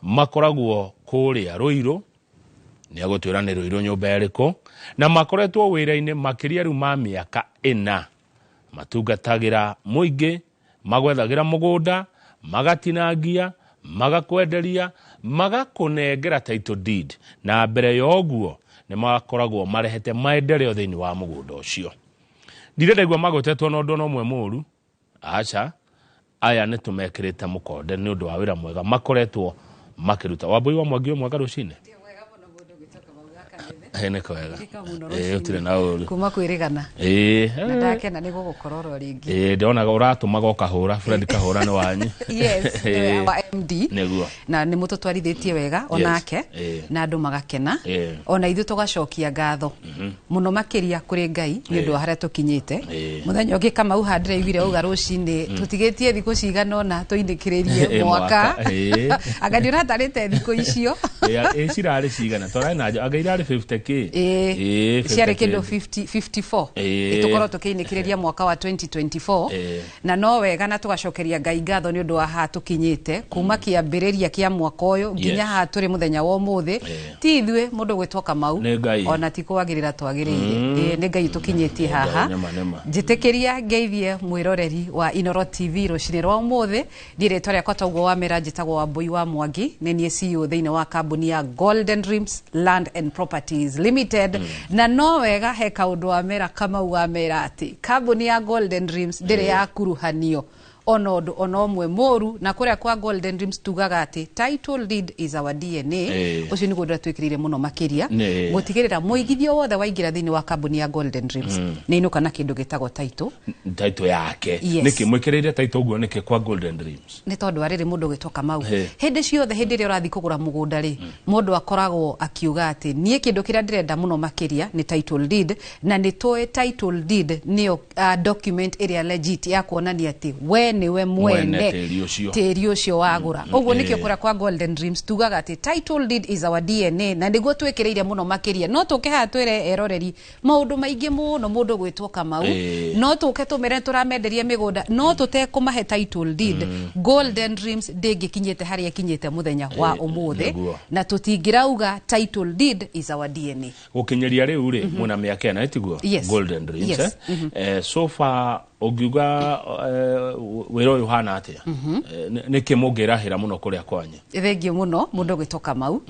makoragwo kuria Ruiru ni agutwira ni Ruiru nyumba eriko na makoretwo wira-ini makiria riu ma miaka 4 matungatagira muingi magwethagira mugunda magatinangia magakwenderia magakunengera title deed na mbere yoguo ni makoragwo marehete maendeleo thiini wa mugunda ucio ndirenda igwa magotetwo no ndono mwe muru acha aya ni tumekirite mukonde ni undu wa wira mwega makoretwo makiruta Wambui wa Mwangi mwega rucine hene kwega utire na uru kuma kwirigana ndakena ni gugukororo ringi ndionaga uratumaga ukahura Fred kahura ni wanyu yes wa MD neguo na ni mututwarithitie wega onake na andu magakena ona ithu tugacokia ngatho muno makiria kuri Ngai ni undu haria tukinyite muthenya ungi kama uhandire igire uga rucini tutigitie thiku cigana ona tuindikiririe mwaka anga ndio ratarite thiku icio cirari cigana torai na agairari 50k ciari kindo 54 itukoro tukiinikiria mwaka wa 2024 na no wega na tugacokeria Ngai ngatho ni undu wa ha tukinyite kuma kiambiriria kia mwaka uyu nginya ha turi muthenya wa umuthi ti ithwe mundu gwitwo Kamau ona ti kwagirira twagirire ni Ngai tukinyitie haha njitikiria ngeithie mwiroreri wa Inoro TV rucini rwa umuthi ndiretwa riakwa taugo wa mera njitagwo Wambui wa Mwangi ni nie CEO thiini wa kambuni ya Golden Dreams Land and Properties Limited na no wega he kaundu wa mera Kamau wa mera ati kambuni ya Golden Dreams ndire ya kuruhanio onodo onomwe moru na kuria kwa Golden Dreams tugaga ati title deed is our DNA ucio ni gudura twikirire muno makiria gutigirira muigithio wothe waingira thiini wa kambuni ya Golden Dreams ni inuka na kindu gitagwo title yake niki mwikirire title guo niki kwa Golden Dreams ni tondu ariri mundu gitwo Kamau hindi ciothe hindi ri urathi kugura mugunda ri mundu akoragwo akiuga ati nie kindu kiria ndirenda muno makiria ni title deed na ni toe title deed ni document area legit ya kuonania ati we niwe mwene teri ucio wagura uguo nikio kura kwa Golden Dreams tugaga ati title deed is our DNA na niguo twekireire muno makiria no tuke hatwire eroreri maundu maingi muno mundu gwitwo Kamau no tuke tumere turamenderia migunda no tutekumahe title deed Golden Dreams ndingikinyite haria kinyite muthenya wa umuthi na tutingirauga title deed is our DNA gukinyeria riu ri muna miaka na etiguo Golden Dreams so far ogiuga wero Yohana atia niki mungirahira muno kuria kwanye thengio muno mundu gwitwo Kamau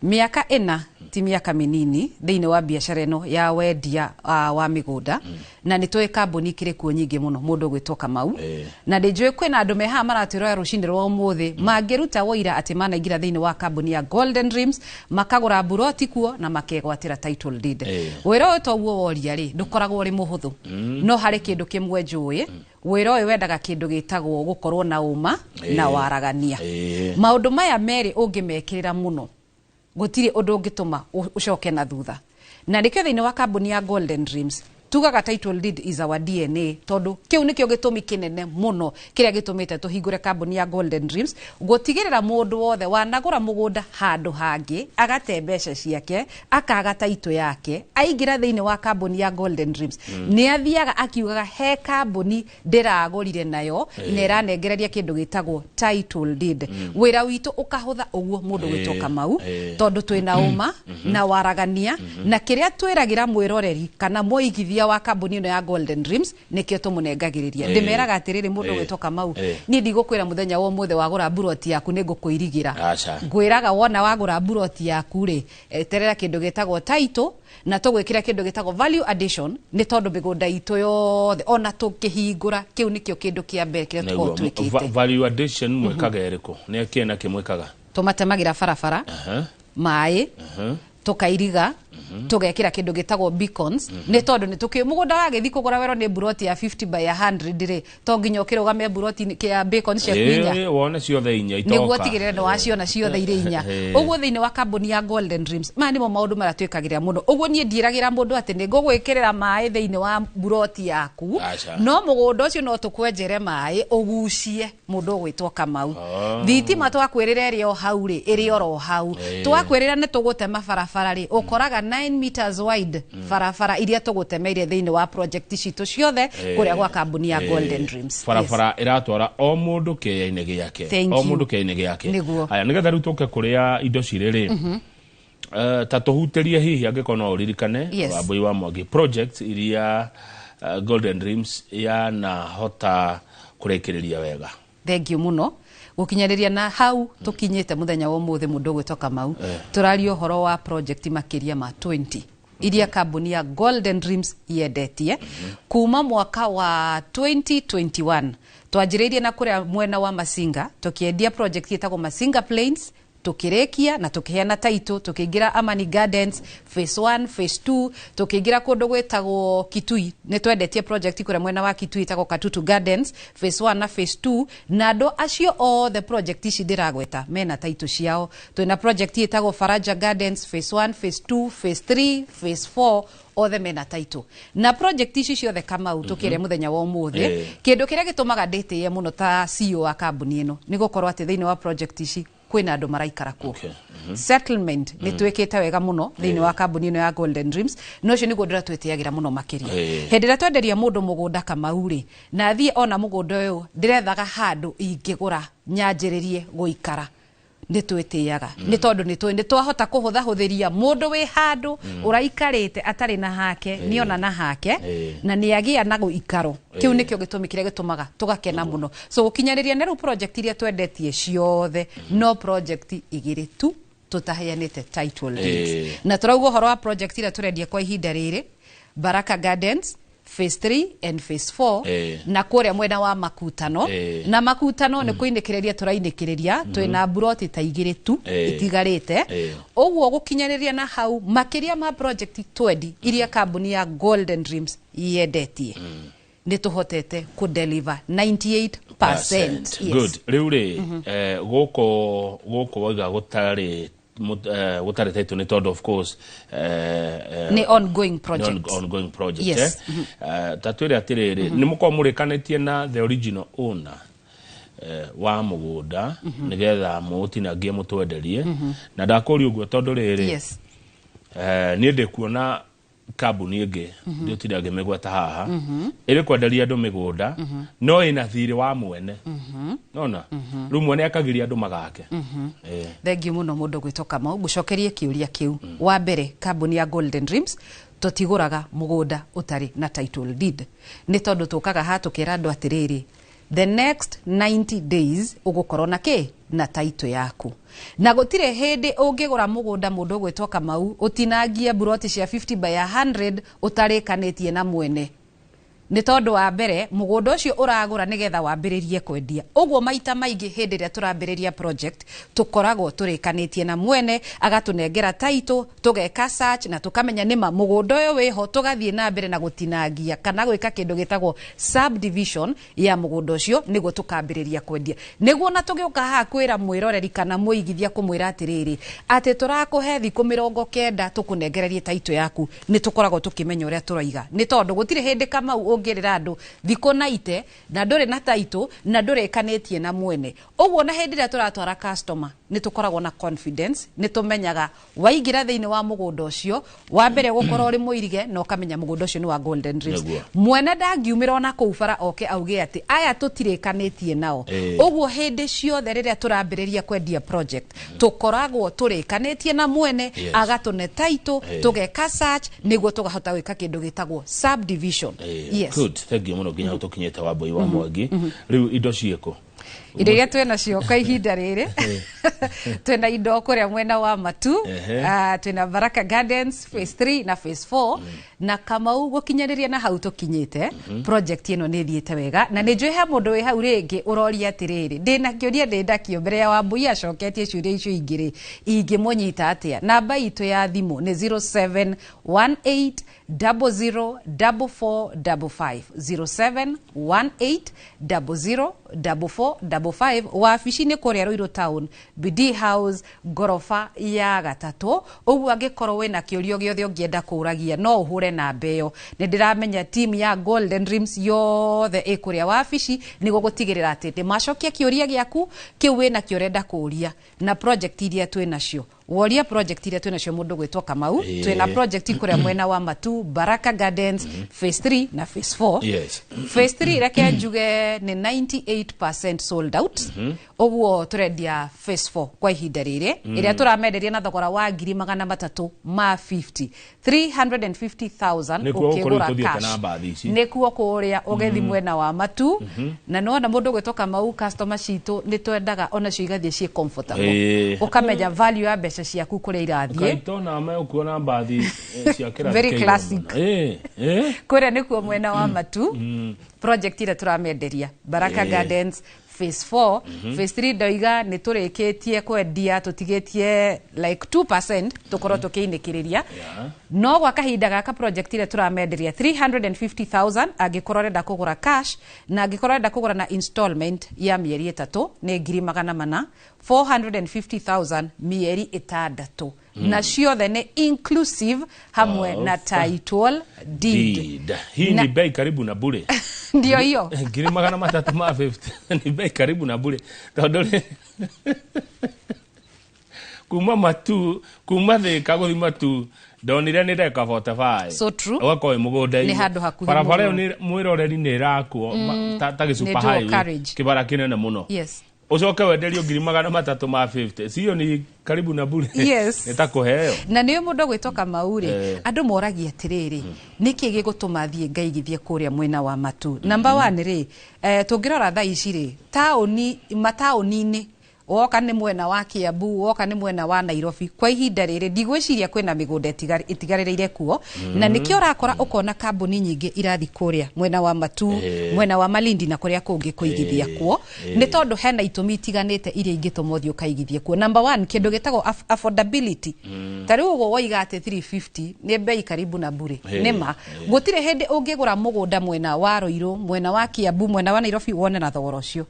miaka 4 ti miaka minini thiini wa biashara ino ya wendia wa migunda na nitwe kambuni kire kuo nyingi muno mundu gwitwo Kamau na ndijwe kwina andu meha maratwira rucini rwa umuthi mangiruta woira ati manaingira thiini wa kambuni ya Golden Dreams makagura buroti kuo na makegwatira title deed wira uyu toguo woria ri ndukoragwo ri muhuthu no hari kindu kimwe njui wira uyu wendaga kindu gitagwo gukorwo na uma na waragania maundu maya meri ungimekirira muno gutiri undu ungituma ucoke na thutha na nikio thiini wa kambuni ya Golden Dreams tugaga title deed is our DNA tondu kiu nikio gitumi kinene muno kiria gitumite tuhingure kambuni ya Golden Dreams gutigirira mundu wothe wanagura mugunda handu hangi agate mbeca ciake akaga title yake aingira thiini wa kambuni ya Golden Dreams ni athiaga akiugaga he kambuni ndiragurire nayo nera nengereria kindu gitagwo title deed wira witu ukahutha uguo mundu gwitwo Kamau tondu twina uma na waragania na kiria twiragira mwiroreri kana muigithia wa kambuni ino ya Golden Dreams nikio tumunengagiriria ndimeraga atiriri mundu gwitwo Kamau ni ndigukwira muthenya wa umuthe wagura buroti yaku nigukuirigira ngwiraga wona wagura buroti yaku ri terera kindu gitagwo title na tugwikira kindu gitagwo value addition ni tondu migunda itu yothe ona tukihingura kiu nikio kindu kia mbere kiria twikite value addition mwekaga eriko ni kiena kimwekaga tumatemagira barabara mai tukairiga tugekira kindu gitagwo beacons ni tondu ni tukimugunda wagithi kugura wero ni buroti ya 50 by 100 ri to nginya ukirugame buroti kia beacons cia kwinya wona ciothe inya itoka niguo tigirire no waciona ciothe ire inya uguo thiini wa kambuni ya Golden Dreams mani mo maundu mara twikagira muno uguo nie ndiragira mundu ati ni ngugwikirira mai thiini wa buroti yaku no mugunda ucio no tukwenjere mai ugucie mundu gwitwo Kamau thitima twakwirira ri o hau ri iri oro hau twakwirira ni tugutema barabara ri ukoraga 9 meters wide farafara iria tugutemeire thiini wa project citũ ciothe kuria gwa kambuni ya Golden Dreams. Farafara iratwara o mundu kiyaine giake, o mundu kiyaine giake. Aya nigetha riu tuke kuria indo ciriri ta tuhutirie hihi angikona uririkane Wambui wa Mwangi projects iria Golden Dreams ya na hota kurekereria wega. Thank you muno gukinyariria na hau tukinyite muthenya wa muthi mundu gwitoka mau turario horo wa project makiria ma 20 iria kambuni ya Golden Dreams yendetie kuma mwaka wa 2021 twanjiririe na kuria mwena wa Masinga tukiendia project yetagwo Masinga Plains tukirekia na tukiheana title tukiingira Amani Gardens phase 1 phase 2 tukiingira kundu gwetagwo Kitui ne twendetie project kuria mwena wa Kitui itagwo Katutu Gardens phase 1 na phase 2 na ndo acio all the project ici ndiragweta mena title ciao twina project itagwo Faraja Gardens phase 1 phase 2 phase 3 phase 4 othe mena title na project ici ciothe kama utukire muthenya wa umuthi kindu kiria gitumaga nditiye muno ta CEO wa kambuni ino ni gukorwa ati thiini wa project ici kwina andu maraikara kuo settlement ni twikite wega muno thiini wa kambuni ino ya Golden Dreams no cio nigo ndira twitiagira muno makiria hendira twenderia mundu mugunda kamauri na thie ona mugunda uyu ndirethaga handu ingigura nyanjiririe guikara nitwitiaga ni tondu ni twahota kuhuthahutheria mundu wi handu uraikarite atari na hake niona na hake na niagia na guikaro kiu nikio gitumi kiria gitumaga tugakena muno so gukinyariria neru project iria twendetie ciothe no project igiri tu tutaheanite title deeds na turauga horo wa project iria turendia kwa ihinda riri Baraka Gardens phase 3 and phase 4 na kuria mwena wa Makutano na Makutano ni kuinekereria turainekeriria twina buroti ta igiri tu itigarite ogwo gukinyariria na hau makiria ma project 20 iria kambuni ya Golden Dreams yendetie ni tuhotete ku deliver 98%. Good riu ri guko waiga gutari gutare title ni todo of course ni ongoing project yes. Tatwire atiriri ni muko murikanetie na the original owner wa mugunda nigetha mutinagie mutwenderie na ndakuri uguo tondu riri ni ndikuona kambuni ingi ndiutinage migweta haha iri kwenderia andu migunda no ina thiri wa mwene nona riu mwene akagiria andu magake thengi muno mundu gwitoka mau gucokerie kiuria kiu wa mbere kambuni ya Golden Dreams tutiguraga mugunda utari na title deed ni tondu tukaga ha tukira andu atiriri the next 90 days ugukorwo na ki na title yaku na gutire hindi ungigura mugunda mundu gwitoka mau utinagia buroti cia 50 by 100 utarikanetie na mwene ni tondu wa mbere mugunda ucio uragura nigetha wambiririe kwendia ogwo maita maingi hindi ria turambiriria project tukoragwo turikanetie na mwene agatunengera title tugeka search na tukamenya nima mugunda uyu wiho tugathie na mbere na gutinagia kana gwika kindu gitagwo subdivision ya mugunda ucio niguo tukambiriria kwendia niguo na tugiuka ha kwira mwiroreri kana muigithia kumwira atiriri ati turakuhe thiku 90 tukunengererie title yaku ni tukoragwo tukimenya uria turaiga ni tondu gutire hindi kama ongerera andu thiko naite na ndore na title na ndore kanetie na mwene ogwo na hindi ria turatwara customer ni tukoragwo na confidence ni tumenyaga waigira thiini wa mugunda ucio wa mbere gukorwo uri muirige no kamenya mugunda ucio ni wa Golden Dreams mwene ndangiumira ona kuubara oke auge ati aya tutirikanetie nao ogwo hindi ciothe riria turambiriria kwendia project tukoragwo turikanetie na mwene agatune title tugeka search niguo tugahota gwika kindu gitagwo subdivision good thank you muno ginya utukinyete Wambui wa Mwangi riu indo cieko iria twena cio kwa ihinda riri twena indo kuria mwena wa Matu twena Baraka Gardens phase 3 na phase 4 na kama ugo kinyariria na hau tukinyite project ino ni thiete wega na ni njwe ha mundu wi hau ringi uroria atiriri ndina kiuria ndakio mbere ya Wambui acoketie ciuria icio ingiri ingimunyita atia namba itu ya thimu ni 0718 004455 0718 004455 wabici ni kuria Ruiru Town BD House gorofa ya gatatu ugu angikorwo wina kiurio giothe ungienda kuragia no uhure na mbeo ni ndiramenya team ya Golden Dreams yothe ikuria wabici nigo gutigirira ati macokia kiuria giaku kiu wina kiurenda kuria na project iria twina cio woria project ile twinacio mundu gwitwo Kamau twina project kuria mwena wa Matu Baraka Gardens phase 3 na phase 4 yes phase 3 reke njuge ni 98% sold out ogwo turendia phase 4 kwa ihinda riri iria turamenderia na thogora wa 350 350,000 ukigura cash nikuo kuria ugethi mwena wa Matu na no mundu gwitwo Kamau customer citu ni twendaga ona cio igathie cie comfortable ukamenya value ya mbeca ciaku kuria irathie kaitona me ukuona mbathi cia kira very classic kuria nikuo mwena wa Matu project ile turamenderia Baraka Gardens phase 4 phase 3 doiga ni turikitie kwendia tutigetie like 2% tukoro tukiinikiriria no gwa kahinda gaka project ile turamenderia 350,000 agikorwo renda kugura cash na agikorwo renda kugura na installment ya mieri 3 ni 400,000 450,000 mieri 6 na ciothe ni inclusive hamwe na title deed. Hii ni bei karibu na bure. Ndio hiyo. 350 ni bei karibu na bure. Tondole kuma Matu kuma Thika guthi Matu ndonire ni ndeka 45. So true. Wako mugunda ni handu hakuhi barabara ni mwiroreri ni irakuo ta gisupa highway kibara kinene muno. Yes. Ucoke wenderio 350 sio ni karibu na bure. Yes. Nitakuheo na niyo mundu gwitwo Kamau ri andu moragia atiriri niki gigutuma thie ngaigithie kuria mwena wa Matu number 1 ri tungirora tha ici ri mataoni-ini woka ni mwena wa Kiambu woka ni mwena wa Nairobi kwa ihinda riri ndigwiciria kwina migunda itigaririire kuo na nikio urakora ukona kambuni nyingi irathi kuria mwena wa Matu mwena wa Malindi na kuria kungi kuigithia kuo ni tondu hena itumi itiganite iria ingitumothio kaigithie kuo number 1 kindu gitagwo affordability tariu ugo woiga ate 350 ni bei karibu na bure nima gutire hindi ungigura mugunda mwena wa Ruiru mwena wa Kiambu mwena wa Nairobi wone na thogora ucio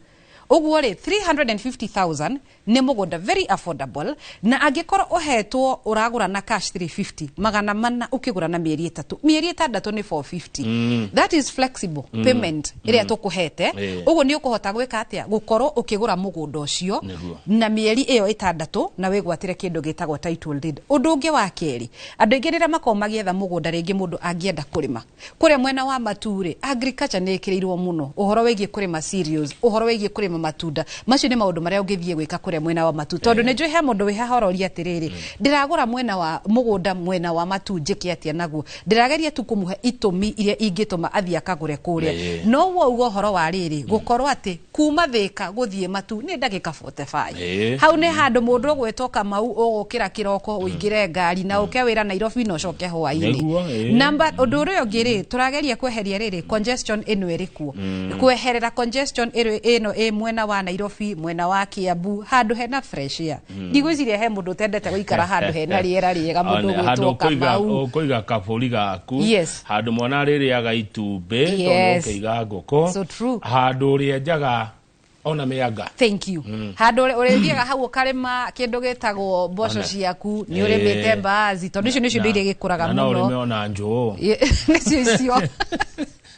ogwo ri 350,000 ni mugunda very affordable na agikorwo uhetwo uragura na cash 350 magana mana ukigura na mieri 3 mieri 6 ni 450 that is flexible payment iria tukuhete ogwo ni ukuhota gwika atia gukorwo ukigura mugunda ucio na mieri iyo 6 na wigwatire kindu gitagwo title deed undu ungi wa keri andu ingi rira makomagia tha mugunda ringi mundu angienda kurima kuria mwena wa Mature agriculture ni ikirirwo muno uhoro wigie kurima cereals uhoro wigie kurima matunda macio ni maundu maria ungithie gwika kuria mwena wa Matu tondu ni njui he mundu wi hahororia atiriri ndiragura mwena wa mugunda mwena wa Matu njiki atia naguo ndirageria tu kumuhe itumi iria ingituma athie akagure kuria no wo ugo horo wa riri gukorwo ati kuma Thika guthie Matu ni ndagika 45 hau ni handu mundu gwetwo Kamau ugukira kiroko uingire ngari na uke wira Nairobi no coke hwaini number undu urio ngiri turageria kweheria riri congestion eno irikuo kweherera congestion eno mwena wa Nairobi mwena wa Kiambu handu hena fresh air ndigwiciria he mundu tendete guikara handu hena riera riega mundu gwitwo Kamau kuiga kaburi gaku handu mwana ririaga itumbi tondu ukiiga ngoko handu rienjaga ona mianga thank you handu urithiaga hau ukarima kindu gitagwo mboco ciaku ni urimite mbaazi tondu icio nicio iria gikuraga muno na urimona njoo nicio icio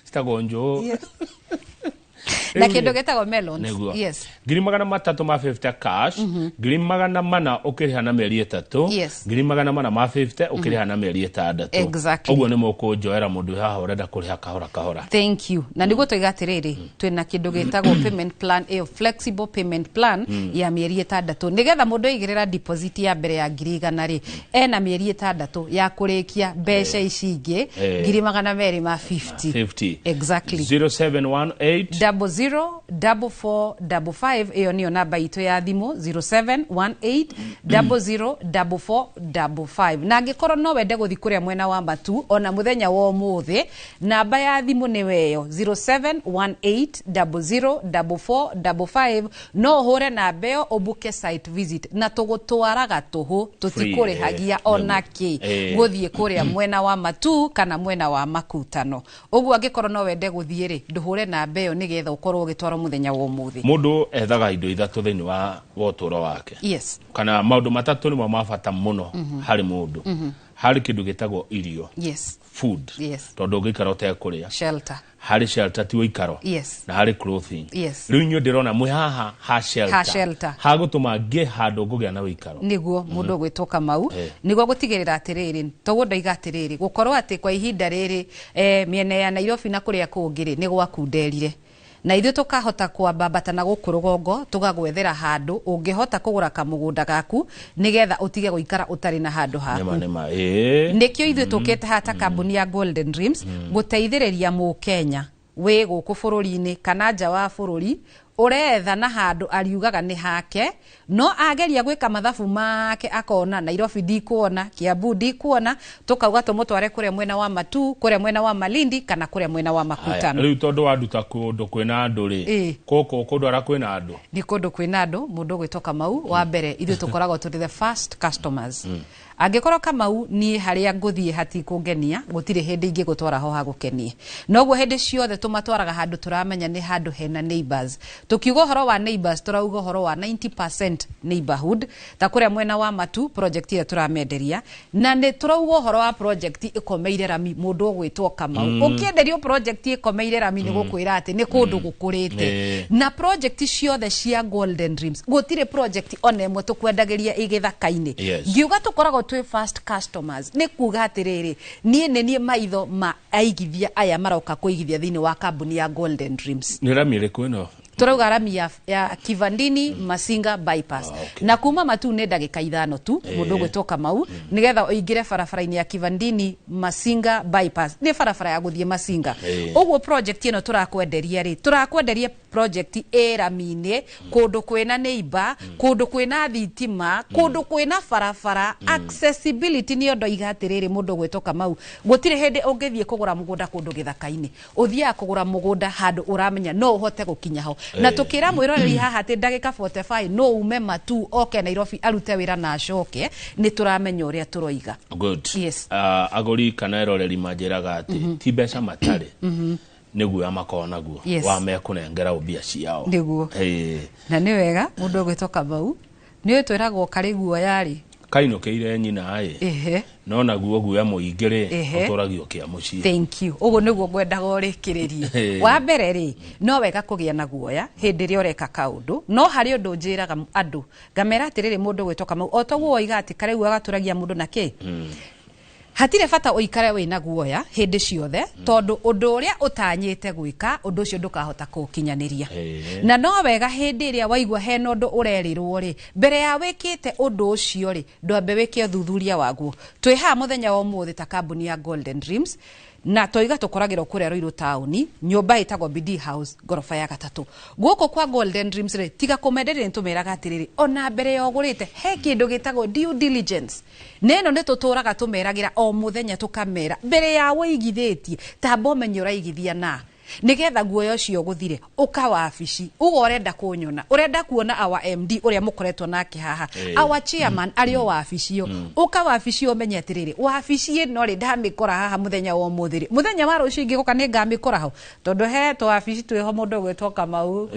stagwo njoo na kindu gitagwo melons yes 350 cash 400 ukiriha na mieri 3 450 ukiriha na mieri 6 ogwo ni mukunjoera mundu haha urenda kuriha kahora thank you na niguo tuigatiriri twina kindu gitagwo payment plan flexible payment plan ya mieri 6 nigetha mundu igirira deposit ya mbere ya 100 ri ena mieri 6 ya kurikia mbeca ici ingi 250 exactly 0718 004455 iyo niyo namba itu ya thimu 0718004455 na angikorwo no wende guthi kuria mwena wa Matu ona muthenya wa umuthi namba ya thimu ni weyo 0718004455 no hure na beo obuke site visit na tugutwaraga tuhu tutikurihagia ona ki guthie kuria mwena wa Matu kana mwena wa Makutano ogwo angikorwo no wende guthie ri nduhure na beo nigetha ugakorwo ugitwara muthenya wa umuthi mundu ethaga indo ithatu thini wa uturo wake yes kana maundu matatu ni mabata muno hari mundu hari kindu gitagwo irio yes food yes tondu ungikara utekuria shelter hari shelter ti uikaro yes na hari clothing yes riu nyu ndirona mwe haha ha shelter ha gutuma nge handu ngugia na uikaro niguo mundu gwitoka mau niguo gutigirira atiriri toguo ndaiga atiriri gukorwo ati kwa ihinda riri miene ya Nairobi na kuria kungiri ni gwakunderire na ithu tukahota kwambata na guku rugongo tugagwethera handu ungihota kugura kamugunda gaku nigetha utige guikara utari na handu haku nikio ithu tukete hata kambuni ya Golden Dreams guteithiriria mu Kenya we guku bururi-ini kana nja wa bururi uretha na handu ariugaga ni hake no ageria gwika mathabu make akona Nairobi ndikuona Kiambu ndikuona tukauga tumutware kuria mwena wa Matu kuria mwena wa Malindi kana kuria mwena wa Makutano riu tondu wanduta kundu kwina andu ri koko kundu ara kwina andu ni kundu kwina andu mundu gwitoka mau wa mbere ithu tukoragwo turi the first customers angikorwo Kamau ni haria nguthie hati kungenia gutire hindi ingi gutwara ho ha gukenie noguo hindi ciothe tumatwaraga handu turamenya ni handu hena neighbors tukiuga horo wa neighbors turauga horo wa 90% neighborhood ta kuria mwena wa Matu project ya turamenderia na ni turauga horo wa project ikomeire rami mundu gwitwo Kamau ukienderio project ikomeire rami ni gukwira ati ni kundu gukurite na project ciothe cia Golden Dreams gutire project ona imwe tukwendagiria igithaka-ini ngiuga tukoragwo twi first customers ni kuga atiriri nie maitho ma aigithia aya maroka kuigithia thini wa kambuni ya Golden Dreams ni rami iriku ino turauga rami ya Kivandini Masinga bypass na kuma Matu ne ndagika 5 tu mundu gwitoka mau nigetha uingire barabara-ini ya Kivandini Masinga bypass ni barabara ya guthie Masinga uguo project ino turakwenderia project rami-ini kundu kwina neighbor kundu kwina thitima kundu kwina barabara accessibility ni ondo igatiriri mundu gwitoka mau gutire hindi ungithie kugura mugunda kundu githaka-ini uthia kugura mugunda handu uramenya no uhote gukinya ho na tukira mwiroreri haha ati ndagika 45 no ume Matu oke Nairobi arute wira na acoke ni turamenya uria turoiga good yes aguri kana eroreri manjiraga ati ti mbeca matari niguo amakona guo wa mekunengera ubia ciao niguo na ni wega mundu gwitoka mau ni twiragwo kari guoya ri kainukiire nyina ai no naguo guoya muingire utoragio kia mucii thank you ugo niguo ngwendaga urikiririe wa mbere ri no wega kugia na guoya hindi ri ureka kaundu no hari undu njiraga andu ngamera atiriri mundu gwitoka mau otoguo oiga ati kare guoya gaturagia mundu na ki hatire bata uikare wina guoya hindi ciothe tondu undu uria utanyite gwika undu ucio ndukahota kukinyaniria na no wega hindi iria waigua hena undu urerirwo ri mbere ya wikite undu ucio ri ndwambe wike thuthuria waguo twi ha muthenya wa umuthi ta kambuni ya Golden Dreams na toiga tukoragirwo kuria Ruiru town nyumba itagwo BD House gorofa ya 3 guko kwa Golden Dreams ri tiga kumenderia ntumiraga atiriri ona mbere ya ugurite he kindu gitagwo due diligence neno ne tuturaga tumeragira o muthenya tukamera mbere ya wigithitie tambo menyo raigithia na nigetha guoyo cio guthire uka wabici ugo urenda kunyona urenda kuona our MD uria mukoretwo nake haha our chairman ario wabici yo uka wabici umenye atiriri wabici no ri ndamikora haha muthenya wa umuthiri muthenya wa rucio ingikuka ni ngamikora ho tondu he to wabici twiho mundu gwitoka mau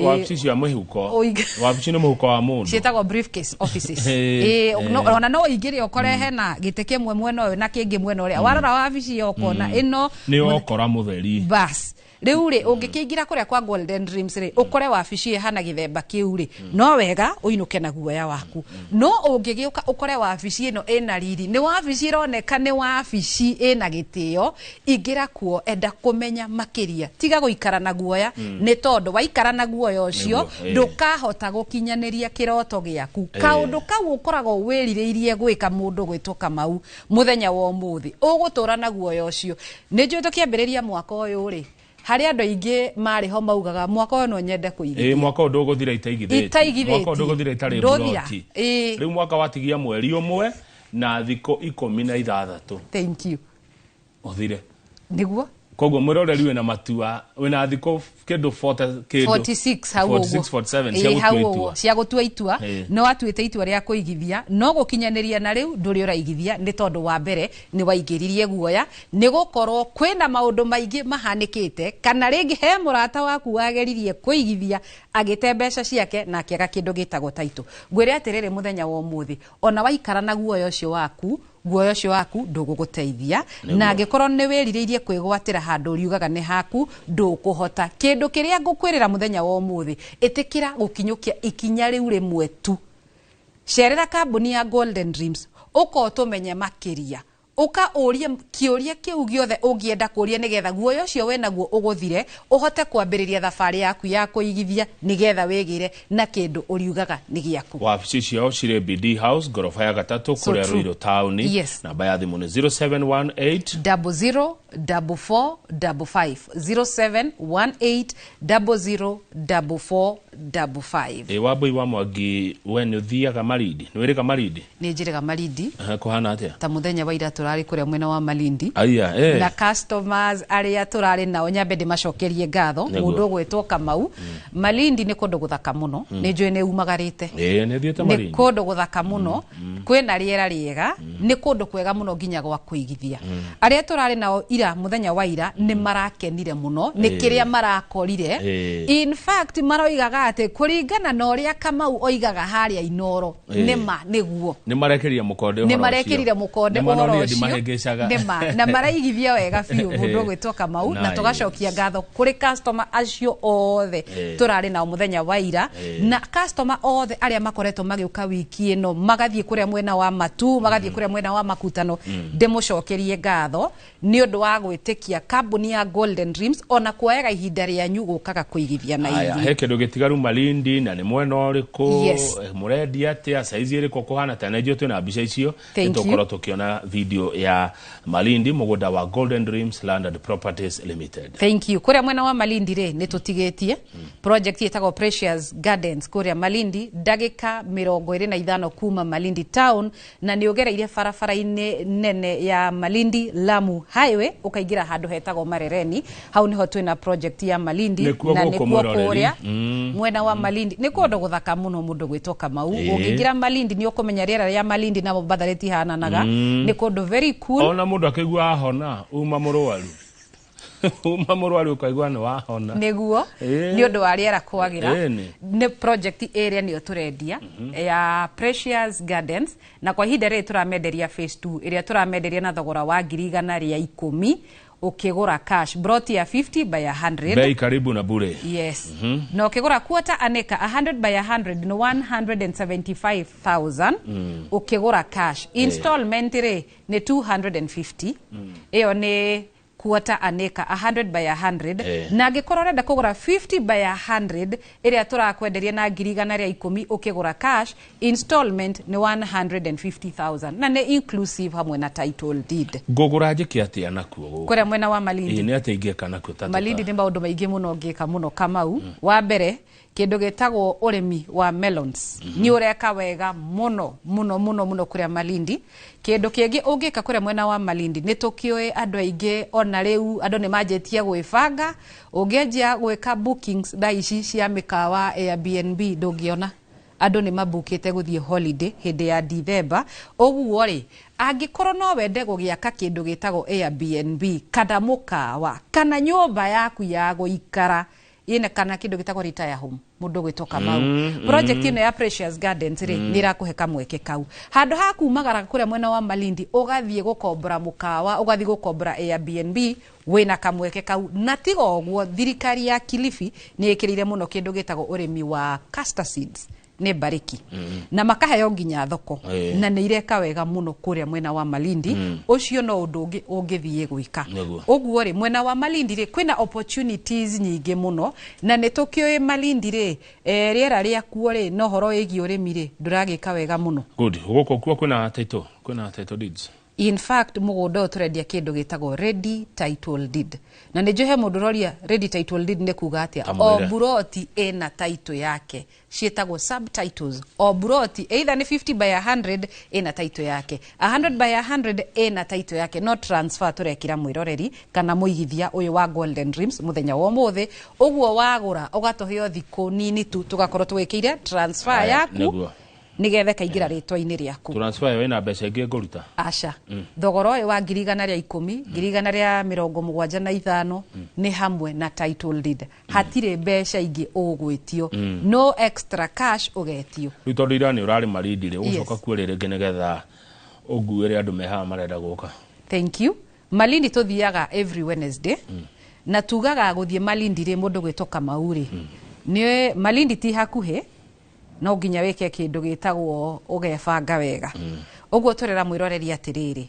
wabici cia muhuko wabici no muhuko wa mundu cietagwo briefcase offices ona no ingire ukore hena gite kimwe mwena uyu na kingi mwena uria warora wabici yo kona ino ni okora mutheri bas riu ri ungikingira kuria kwa Golden Dreams ri ukore wabici hana githemba kiu ri no wega uinuke na guoya waku no ungigiuka ukore wabici ino ina riri ni wabici ironeka ni wabici ina gitio ingira kuo enda kumenya makiria tiga guikara na guoya ni tondu waikara na guoya ucio ndukahota gukinyaniria kiroto giaku kaundu kau ukoragwo wiririirie gwika mundu gwitoka mau muthenya wa umuthi ugutura na guoya ucio ni njui tukiambiriria mwaka uyu ri hari andu aingi mari ho maugaga mwaka uyu no nyende kuigithia mwaka uyu nduguthira itaigithiti mwaka uyu nduguthira itari broti riu mwaka watigia mweri umwe na thiko 16 thank you uthire niguo kogo mwiroreri we na matua we na thiko kindu 46 hau 47 cia gutua itua no atuite itua ria kuigithia no gukinyaniria na riu nduri uraigithia ni tondu wa mbere ni waingiririe guoya ni gukorwo kwina maundu maingi mahanikite kana ringi he murata waku wageririe kuigithia agite mbeca ciake na akiaga kindu gitagwo taito ngwire atiriri muthenya wa umuthi ona waikara na guoya ucio waku nduguguteithia na angikorwo ni wirireirie kwigwatira handu riugaga ni haku ndukuhota kindu kiria ngukwirira muthenya wa umuthi itikira gukinyukia ikinya riu rimwe tu cerera kambuni ya Golden Dreams uko tumenye makiria uka uria kiuria kiu giothe ungienda kuria nigetha guoya ucio we naguo uguthire uhote kwambiriria thabari yaku ya kuigithia nigetha wegire na kindu uriugaga ni giaku. Wabici ciao cire BD House gorofa ya gatatu kuria Ruiru town. Yes. Namba ya thimu ni 0718 004455 0718 wabui wa Mwangi we ni uthiaga Malindi ni wirika Malindi ni njirega Malindi kuhana atia ta muthenya wa ira turari kuria mwena wa Malindi aya na customers aria turari nao nyambe ndimacokerie ngatho mundu gwetwo Kamau Malindi ni kundu guthaka muno ni njui ni umagarite ni thiete Malindi ni kundu guthaka muno kwina riera riega ni kundu kwega muno nginya gwa kuigithia aria turari nao ira muthenya wa ira ni marakenire muno ni kiria marakorire in fact maroigaga ati kuringana na uria Kamau oigaga haria Inoro nima niguo ni marekeria mukonde ni marekerire mukonde oro nima na maraigithia wega fiu mundu gwetwo Kamau na tugacokia ngatho kuri customer acio othe turari nao muthenya wa ira na customer othe aria makoretwo magiuka wiki ino magathie kuria mwena wa Matu magathie kuria mwena wa Makutano ndimucokerie ngatho ni undu wa gwitikia kambuni ya Golden Dreams ona kuoyaga ihinda rianyu gukaga kuigithia na ithi he kindu gitigaru Malindi na ni mwena uriku murendi atia saizi iriko kuhana tana ijio twina mbica icio tukoro tukiona video ya Malindi mugunda wa Golden Dreams Land and Properties Limited. Thank you. Kuria mwena wa Malindi re nitutigetie project yetagwo Precious Gardens kuria Malindi dagika 25 kuma Malindi town na niogereire barabara-ini nene ya Malindi Lamu highway ukaigira handu hetagwo Marereni hau niho twina project ya Malindi na nikuo kuria mwena wa Malindi ni kundu guthaka muno mundu gwetwo Kamau ungigira Malindi ni ukumenya riera ya Malindi na Mbathareti hananaga ni kundu very cool ona mundu akigwa hona uma murwaru uma murwaru ukaigwa ni wahona niguo ni undu wa riera kwagira ni project area ni turendia ya Precious Gardens na kwa hida re turamenderia phase 2 area turamenderia na thogora wa 10,010 ukigura cash brought ya 50 by 100 bei karibu na bure yes no ukigura quarter aneka 100 by 100 no 175,000 ukigura cash installment re ni 250 iyo ni quarter aneka 100 by 100 na ngikorwo renda kugura 50 by 100 iria turakwenderia na 10,010 ukigura cash installment ni 150,000 na ni inclusive hamwe na title deed ngugura njiki atia nakuo kuria mwena wa Malindi ni ateingika nakuo tatu Malindi ni maundu maingi muno ngika muno Kamau wa mbere kindu gitagwo urimi wa melons ni ureka wega muno kuria Malindi kindu kingi ungika kuria mwena wa Malindi ni tukioi andu aingi ona riu andu ni majetia gwibanga ungenjia gwika bookings daici cia mikawa Airbnb ndungiona andu ni mabukite guthie holiday hindi ya December oguo ri angikorwo no wende gugiaka kindu gitagwo Airbnb kana mukawa kana nyumba yaku ya guikara ina kana kindu gitagwo retire home mundu gwetwo Kamau project ino ya Precious Gardens ri nirakuhe kamweke kau handu hakumagara kuria mwena wa Malindi ugathie gukombora mukawa ugathie gukombora Airbnb wina kamweke kau na tigo guo thirikari ya Kilifi ni ikirire muno kindu gitagwo urimi wa castor seeds ne bariki na makaheo nginya thoko na ne ireka wega muno kuria mwena wa Malindi ucio no undu ungithie gwika uguo ri mwena wa Malindi ri kwina opportunities nyingi muno na ne tukio Malindi ri riera ria kuo ri no horo igi urimi ri nduragika wega muno good guko kuo kwina title deeds In fact mugunda uturendia kindu gitagwo ready title deed na ni johe mundu roria ready title deed ne kuga atia o buroti ena title yake cietagwo subtitles o buroti either ni 50 by 100 ena title yake 100 by 100 ena title yake no transfer turekira mwiroreri kana muigithia uyu wa Golden Dreams muthenya wa muthi uguo wagura ugatoheo thiko nini tu tugakorwo twikire transfer yaku nigethe kaingira ritwa-ini riaku transfer yo ina mbeca ingi nguruta aca thogoro uyu wa 110 175 ni hamwe na title deed hatire mbeca ingi ugwitio no extra cash ugetio ri tondu ira ni urari Malindi ri ucoka kuurire ngi nigetha unguire andu meha marenda guka. Thank you. Malindi tuthiaga every Wednesday na tugaga guthie Malindi ri mundu gwitoka mauri ni Malindi ti hakuhe no nginya weke kindu gitagwo ugebanga wega uguo turera mwiroreri atiriri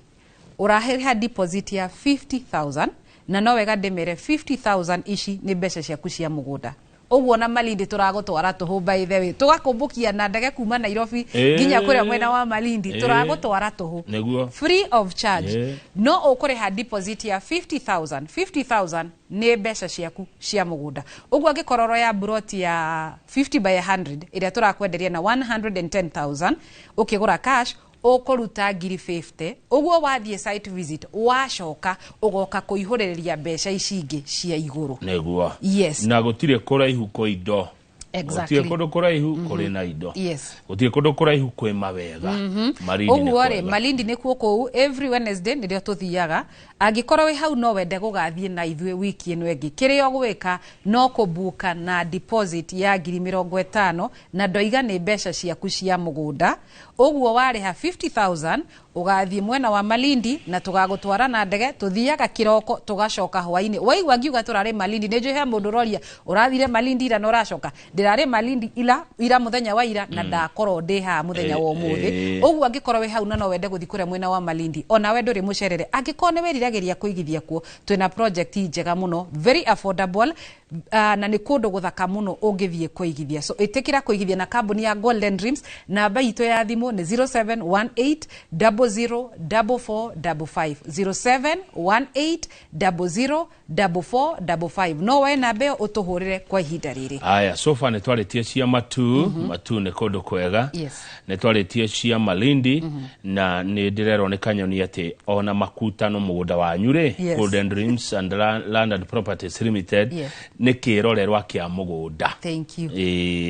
uraheha deposit ya 50,000 na no wega ndemere 50,000 ici ni mbeca ciaku cia mugunda uguo na Malindi turagutwara tuhu by the way tugakumbukia na ndege kuma Nairobi nginya kuria mwena wa Malindi turagutwara tuhu free of charge no ukureha deposit ya 50,000 ni mbeca ciaku cia mugunda uguo ngikororo ya broti ya 50 by 100 iria turakwenderia na 110,000 ukigura cash ukuruta 50 uguo wathie site visit wacoka ugoka kuihuriria mbeca ici ingi cia iguru neguo yes na gutire kuraihu ko indo exactly gutire kundu kuraihu kuri na indo yes gutire kundu kuraihu kwi mawega Malindi uguo ri Malindi ni kuo kou every Wednesday nirio tuthiaga angikorwo wi hau no wende gugathie na ithue wiki ino engi kirio gwika no kubuka na deposit ya 50,000 na ndoiga ni mbeca ciaku cia mugunda uguo wariha 50,000 ugathie mwena wa Malindi na tugagutwara na ndege tuthiaga kiroko tugacoka hwaini waigwa ngiuga turari Malindi ni njuhe mundu roria urathire Malindi ira no racoka ndirari Malindi ira muthenya wa ira na ndakorwo ndi ha muthenya wa umuthi uguo angikorwo wi hau na no wende guthikura mwena wa Malindi ona wendo ri mucerere angikorwo ni wiriragiria kuigithia kuo twina project njega muno very affordable na ni kundu guthaka muno ungithie kuigithia so itikira kuigithia na kambuni ya Golden Dreams namba itu ya thimu ni 0718004455 0718004455 no we na beo utuhurire kwa ihinda riri aya sofa ne twaritie cia matu matu ne kundu kwega ne twaritie cia Malindi na ni ndirero ne kanyoni ati ona makutano mugunda wanyu ri Golden Dreams and Land and Properties Limited ne kirorerwa kia mugunda. Thank you.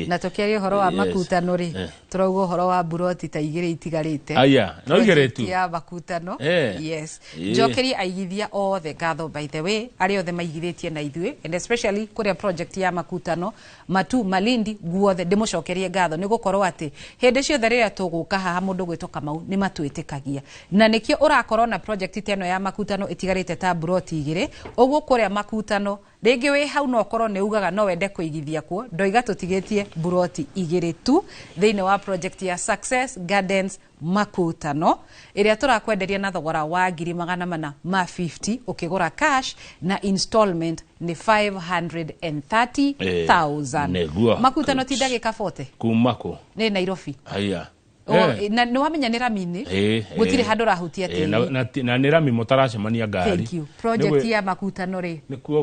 Na tukiaria horo wa makutano ri turaugo horo wa buroti ta igire itigarite aya no igire tu ya makutano yes jokeri aigithia othe gatho by the way ari othe maigithitie na ithue and especially kuria project ya makutano matu Malindi guothe ndimucokerie gatho ni gukorwo ati hindi ciothe riria tuguka haha mundu gwitoka mau ni matwitikagia na nikio urakorwo na project teno ya makutano itigarite ta buroti igire uguo kuria makutano ringi wi hau no korwo ne ugaga no wende kuigithia kuo ndoiga tutigetie buroti igire tu thiine wa project ya Success Gardens makutano iria turakwenderia na thogora wa 450 ukigura cash na installment ni 530,000 makutano ti ndagika 40 kumako ni Nairobi aya na no wamenya ni Ramini gutire handu rahutia ati na ni Rami mutaracemania ngari. Thank you. Project ya makutano ri ni kuo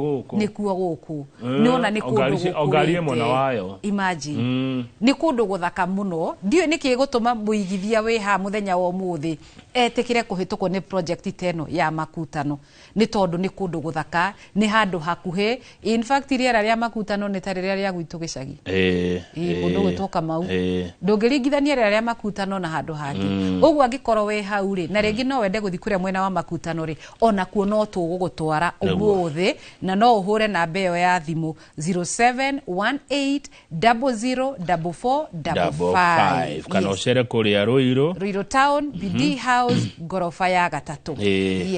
guku ni ona ni kundu guku ogarie mona wayo imagine ni kundu guthaka muno ndio niki gutuma muigithia we ha muthenya wa umuthi etikire kuhitukwo ni project teno ya makutano ni tondu ni kundu guthaka ni handu hakuhe in fact riera ria makutano ni tariria ria gwitu gicagi kundu gwitoka mau ndungiringithania riera ria makutano na handu hangi uguo angikorwo we hau ri na ringi no wende guthikuria mwena wa makutano ri ona kuo no tugugutwara umuthi na no uhure na mbeo ya thimu 0718004455 kana ucere kuria Ruiru town BD house gorofa ya gatatu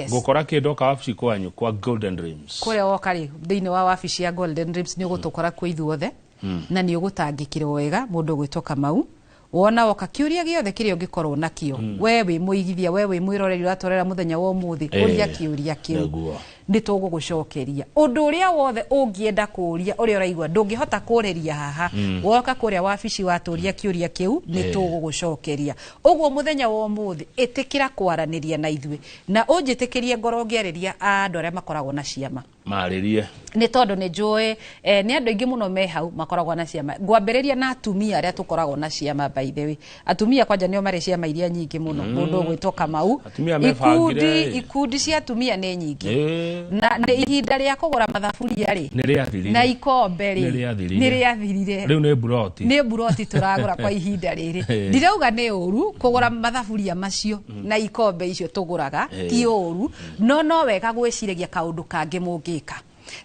gukora kindu ka wabici kwanyu kwa Golden Dreams kuria wokari thiine wa wabici ya Golden Dreams ni ugutukora kwa ithuothe na ni ugutangikirwo wega mundu gwitoka mau wona woka kiuria giothe kirio ngikorwo nakio we wi muigithia we wi mwiroreri uratorera muthenya wa umuthi uria kiuria kiu nitugugucokeria undu uria wothe ungienda kuria uria uraigua ndungihota kureria haha woka kuria wabici waturia kiuria kiu nitugugucokeria uguo muthenya wa umuthi itikira kwaraniria na ithwe na unjitikirie ngoro ngiariria andu aria makoragwo na ciama maririe ni tondu ni njui ni andu ingi muno me hau makoragwo na ciama ngwambiriria na atumia aria tukoragwo na ciama by the way atumia kwanja nio mari ciama iria nyingi muno mundu gwitwo Kamau ikundi cia atumia ni nyingi na ihinda ria kugura mathaburia ri na ikombe ri ni riathirire riu ni buroti turagura kwa ihinda riri ndirauga ni uru kugura mathaburia macio na ikombe icio tuguraga ti uru no wega gwiciragia kaundu kangi mungika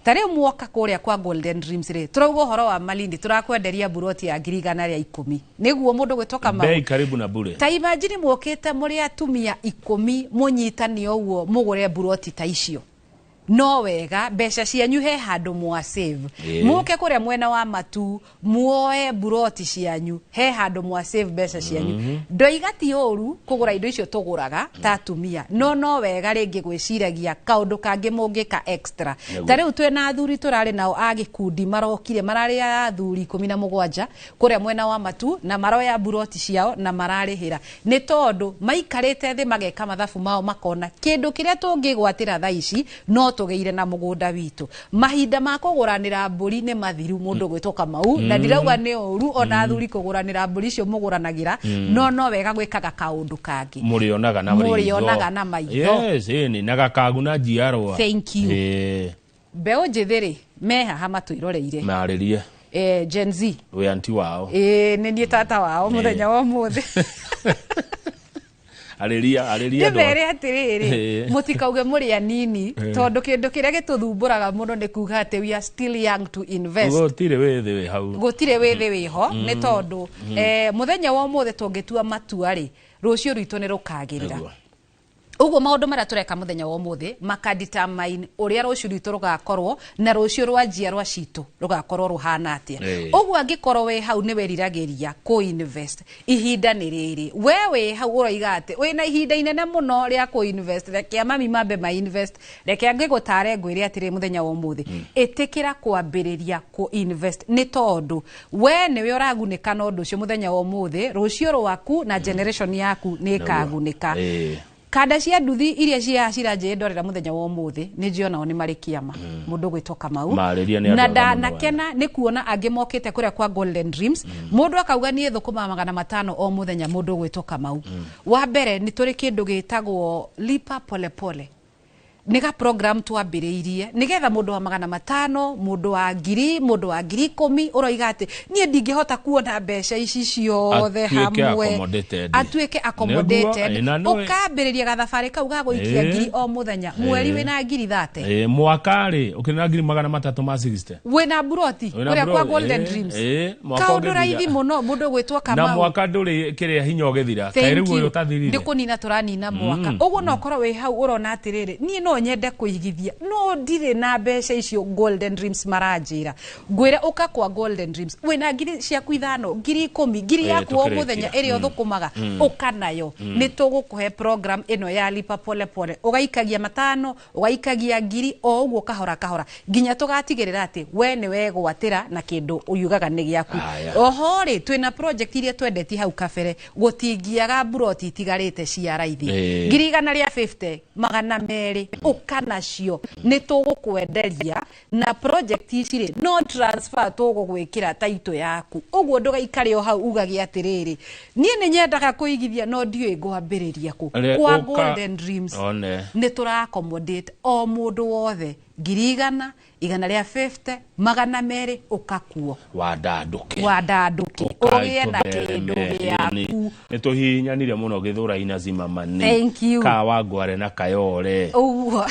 tare muoka kuria kwa Golden Dreams ri turauga horo wa Malindi turakwenderia buroti ya 110 niguo mundu gwitoka Kamau bei karibu na bure ta imagine muokete muri atumia 10 munyitani oguo mugure buroti ta icio no wega besha cianyu he handu mwa save muke kuria mwena wa Matu muoe buroti cianyu he handu mwa save besha cianyu ndoigati uru kugura indo icio tuguraga ta atumia no wega ringi gwiciragia kaundu kangi mungika extra tare utwe na athuri turari nao agikundi marokire marari athuri 17 kuria mwena wa Matu na maroya buroti ciao na mararihira ni tondu maikarite thi mageka mathabu mao makona kindu kiria tungigwatira tha ici no tugeire na mugunda witu mahinda ma kuguranira mburi ni mathiru mundu gwitwo Kamau na ndirauga ni uru ona athuri kuguranira mburi cio muguranagira no wega gwikaga kaundu kangi murionaga na maitho yes ni nagakagu na jiarwa thank you beo njithiri meha hama tuiroreire maririe Gen Z we anti wao ni nie tata wao muthenya wa muthi Aleria ndibere atiriri mutikauge muri anini tondu kindu kiria gituthumburaga muno ni kuga ati we are still young to invest gutire withi wi hau gutire withi wiho ni tondu muthenya wa umuthi tungitua matua ri rucio rwitu ni rukagirira uguo maundu maria tureka muthenya wa umuthi makadetermine uria rucio rwitu rugakorwo na rucio rwa njiarwa citu rugakorwo ruhana atia uguo angikorwo we hau ni weriragiria ku invest ihinda ni riri we hau uroiga ati wina ihinda inene muno ria ku invest reke mami mambe ma invest reke angigutare ngwire atiri muthenya wa umuthi itikira kwambiriria ku invest ni tondu we niwe uragunika na undu ucio muthenya wa umuthi rucio rwaku na generation yaku ni kagunika kada cia nduthi iria ciranjire ndorera muthenya wa umuthi ni njiona ni mari kiama mundu gwitwo Kamau na ndanakena ni kuona angi mokite kuria kwa Golden Dreams mundu akauga ni thukuma 500 o muthenya mundu gwitwo Kamau wa mbere ni turi kindu gitagwo lipa pole pole niga program twambiriirie nigetha mundu wa 500 mundu wa 1000 mundu wa 10,000 uroiga ati nie ndingihota kuona mbeca ici ciothe hamwe atuike accommodated ukambiriria gathabari kau ga guikia 1000 o muthenya mweri wina 30 mwaka ri ukina 300 ma 60 wina buroti kuria kwa Golden Dreams kaundu raithi muno mundu gwitwo Kamau na mwaka nduri kiria hinya ugithira kairigu uyu tathirire ndikunina turanina mwaka uguo no korwo we hau urona atiriri nie no nyende kuigithia no ndire na mbeca icio Golden Dreams maranjira ngwira uka kwa Golden Dreams wina ngiri cia kuithano 10,000 ngiri yaku o muthenya iria uthukumaga uka nayo ni tugukuhe program ino ya lipa pole pole ugaikagia 5 ugaikagia 1000 o uguo kahora nginya tugatigirira ati we ni wegwatira na kindu uyugaga ni giaku oho ri twina project iria twendeti hau kabere gutingiaga buroti tigarite cia raithi 150 200 ukanacio ni tugukwenderia na project ici no transfer tugugwikira taito yaku uguo ndugaikare o hau ugage atiriri nie ni nyendaga kuigithia no ndiwe ngwambiriria ku kwa Golden Dreams ni tura accommodate o mundu wothe 100 150 200 ukakuo wadanduke ugie na kindu giaku ni tuhinyanire muno githura ina zima mane ka wangware na kayore uguo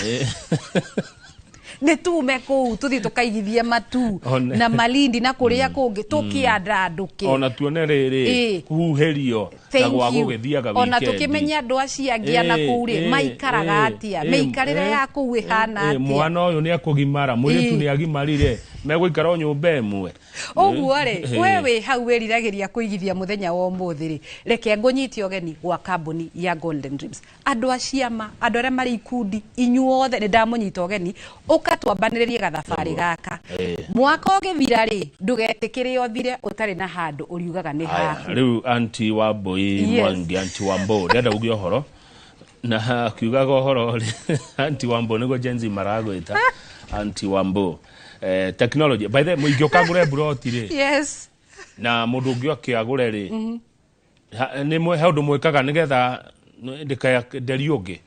nĩ tume kũu tũthiĩ tũkaigithie matu na Malindi na kũrĩa kũngĩ tũkĩanda andũke ona tuone rĩrĩ huhĩrio na gwa gũgĩthiaga weekend ona tũkĩmenya andũ acio angĩ ana kũu rĩ maikaraga atĩa mĩikarĩre ya kũu ĩhana atĩa mwana ũyũ nĩ akũgimara mũirĩtu nĩ agimarire megũikara nyũmba ĩmwe ũguo rĩ we wĩ hau wĩriragĩria kũigithia mũthenya wa ũmũthĩ rĩ reke ngũnyitie ũgeni gwa kambuni ya Golden Dreams andũ a ciama andũ arĩa marĩ ikundi inyuothe nĩ ndamũnyita ũgeni ũkatwambanĩrĩrie gathabarĩ gaka mwaka ũgĩthira rĩ ndũgetĩkĩre ũthire ũtarĩ na handũ ũriugaga nĩ haha rĩu anti Wambui Mwangi anti Wambo ndenda uge ũhoro na kiugaga ũhoro anti Wambo nĩguo Gen Z maragwĩta anti Wambo technology by the mũingĩ ũkagũre buroti rĩ yes na mũndũ ũngĩ akĩagũre rĩ nĩ he ũndũ mwĩkaga nĩgetha ndĩkayenderi ũngĩ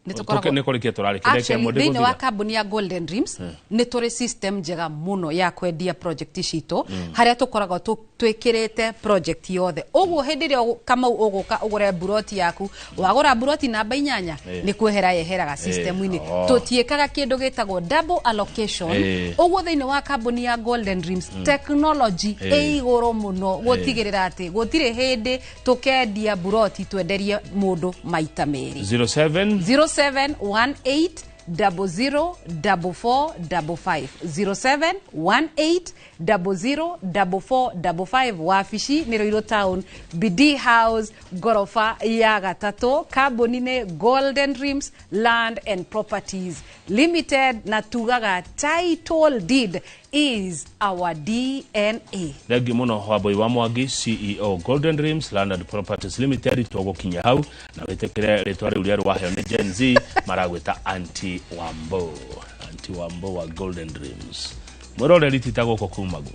thĩinĩ wa kambuni ya Golden Dreams nĩ tũrĩ system njega mũno ya kwendia project citũ harĩa tũkoragwo twĩkĩrĩte project yothe ũguo hĩndĩ ĩrĩa Kamau ũgũka ũgũre buroti yaku wagũra buroti namba 8 nĩ kwehera yeheraga system-inĩ tũtiĩkaga kĩndũ gĩtagwo double allocation ũguo thĩinĩ wa kambuni ya Golden Dreams technology igũrũ mũno gũtigĩrĩra atĩ gũtirĩ hĩndĩ tũkendia buroti twenderie mũndũ maita merĩ 0718 004455 0718004455 wabici nĩ Ruiru Town BD House gorofa ya gatatũ kambuni nĩ Golden Dreams Land and Properties Limited na tugaga title deed is our DNA. Thengio mũno Wambui wa Mwangi CEO Golden Dreams Land and Properties Limited tũgũkinya hau na wĩtĩkĩre rĩtwa rĩu rĩa rwaheo nĩ Gen Z maragwĩta anti Wambo wa Golden Dreams mwĩroreri titagũkũ kuma gũ